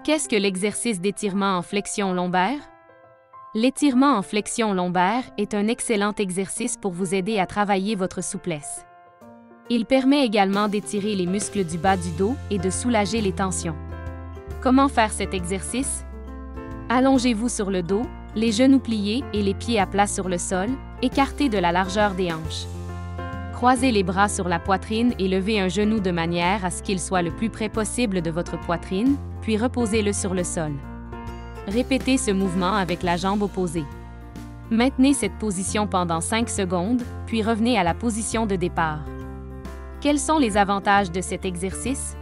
Qu'est-ce que l'exercice d'étirement en flexion lombaire? L'étirement en flexion lombaire est un excellent exercice pour vous aider à travailler votre souplesse. Il permet également d'étirer les muscles du bas du dos et de soulager les tensions. Comment faire cet exercice? Allongez-vous sur le dos, les genoux pliés et les pieds à plat sur le sol, écartés de la largeur des hanches. Croisez les bras sur la poitrine et levez un genou de manière à ce qu'il soit le plus près possible de votre poitrine, puis reposez-le sur le sol. Répétez ce mouvement avec la jambe opposée. Maintenez cette position pendant 5 secondes, puis revenez à la position de départ. Quels sont les avantages de cet exercice?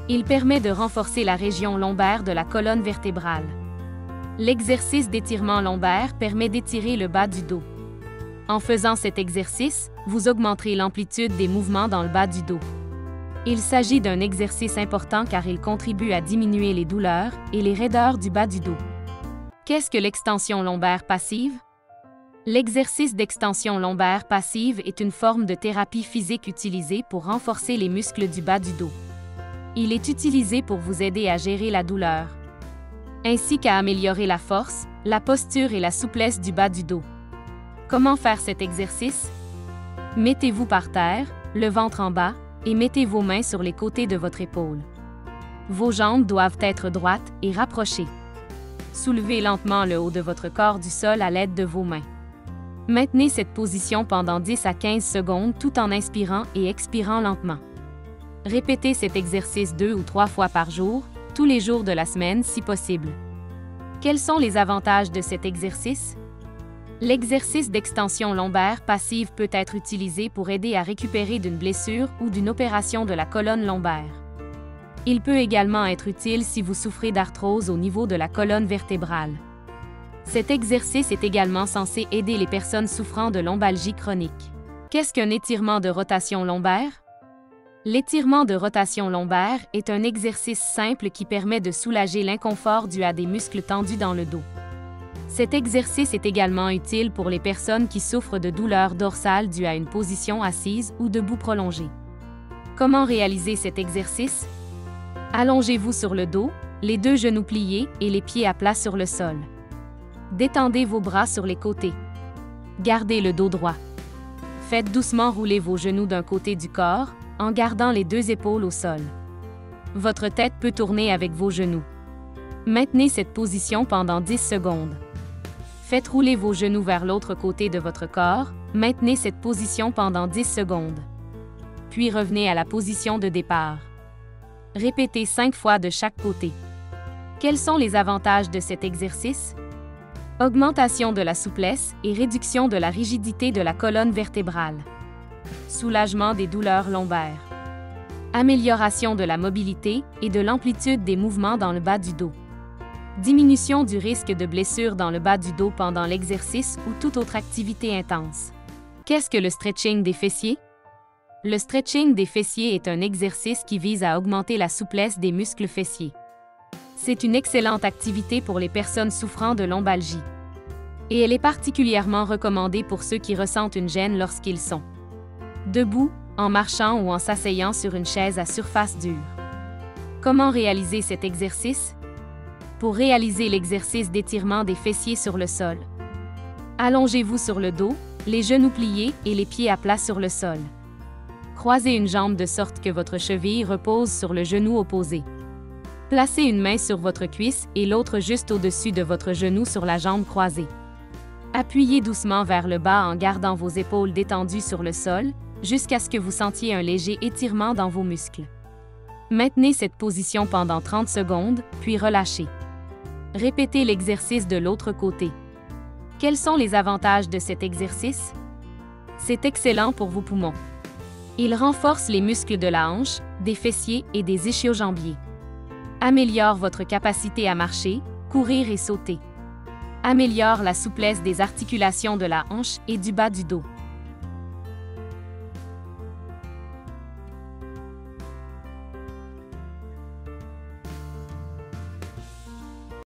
Il permet de renforcer la région lombaire de la colonne vertébrale. L'exercice d'étirement lombaire permet d'étirer le bas du dos. En faisant cet exercice, vous augmenterez l'amplitude des mouvements dans le bas du dos. Il s'agit d'un exercice important car il contribue à diminuer les douleurs et les raideurs du bas du dos. Qu'est-ce que l'extension lombaire passive? L'exercice d'extension lombaire passive est une forme de thérapie physique utilisée pour renforcer les muscles du bas du dos. Il est utilisé pour vous aider à gérer la douleur, ainsi qu'à améliorer la force, la posture et la souplesse du bas du dos. Comment faire cet exercice? Mettez-vous par terre, le ventre en bas, et mettez vos mains sur les côtés de votre épaule. Vos jambes doivent être droites et rapprochées. Soulevez lentement le haut de votre corps du sol à l'aide de vos mains. Maintenez cette position pendant 10 à 15 secondes tout en inspirant et expirant lentement. Répétez cet exercice 2 ou 3 fois par jour, tous les jours de la semaine si possible. Quels sont les avantages de cet exercice? L'exercice d'extension lombaire passive peut être utilisé pour aider à récupérer d'une blessure ou d'une opération de la colonne lombaire. Il peut également être utile si vous souffrez d'arthrose au niveau de la colonne vertébrale. Cet exercice est également censé aider les personnes souffrant de lombalgie chronique. Qu'est-ce qu'un étirement de rotation lombaire? L'étirement de rotation lombaire est un exercice simple qui permet de soulager l'inconfort dû à des muscles tendus dans le dos. Cet exercice est également utile pour les personnes qui souffrent de douleurs dorsales dues à une position assise ou debout prolongée. Comment réaliser cet exercice? Allongez-vous sur le dos, les 2 genoux pliés et les pieds à plat sur le sol. Détendez vos bras sur les côtés. Gardez le dos droit. Faites doucement rouler vos genoux d'un côté du corps, en gardant les 2 épaules au sol. Votre tête peut tourner avec vos genoux. Maintenez cette position pendant 10 secondes. Faites rouler vos genoux vers l'autre côté de votre corps, maintenez cette position pendant 10 secondes. Puis revenez à la position de départ. Répétez 5 fois de chaque côté. Quels sont les avantages de cet exercice? Augmentation de la souplesse et réduction de la rigidité de la colonne vertébrale. Soulagement des douleurs lombaires. Amélioration de la mobilité et de l'amplitude des mouvements dans le bas du dos. Diminution du risque de blessure dans le bas du dos pendant l'exercice ou toute autre activité intense. Qu'est-ce que le stretching des fessiers? Le stretching des fessiers est un exercice qui vise à augmenter la souplesse des muscles fessiers. C'est une excellente activité pour les personnes souffrant de lombalgie. Et elle est particulièrement recommandée pour ceux qui ressentent une gêne lorsqu'ils sont debout, en marchant ou en s'asseyant sur une chaise à surface dure. Comment réaliser cet exercice? Pour réaliser l'exercice d'étirement des fessiers sur le sol, allongez-vous sur le dos, les genoux pliés et les pieds à plat sur le sol. Croisez une jambe de sorte que votre cheville repose sur le genou opposé. Placez une main sur votre cuisse et l'autre juste au-dessus de votre genou sur la jambe croisée. Appuyez doucement vers le bas en gardant vos épaules détendues sur le sol, jusqu'à ce que vous sentiez un léger étirement dans vos muscles. Maintenez cette position pendant 30 secondes, puis relâchez. Répétez l'exercice de l'autre côté. Quels sont les avantages de cet exercice? C'est excellent pour vos poumons. Il renforce les muscles de la hanche, des fessiers et des ischio-jambiers. Améliore votre capacité à marcher, courir et sauter. Améliore la souplesse des articulations de la hanche et du bas du dos.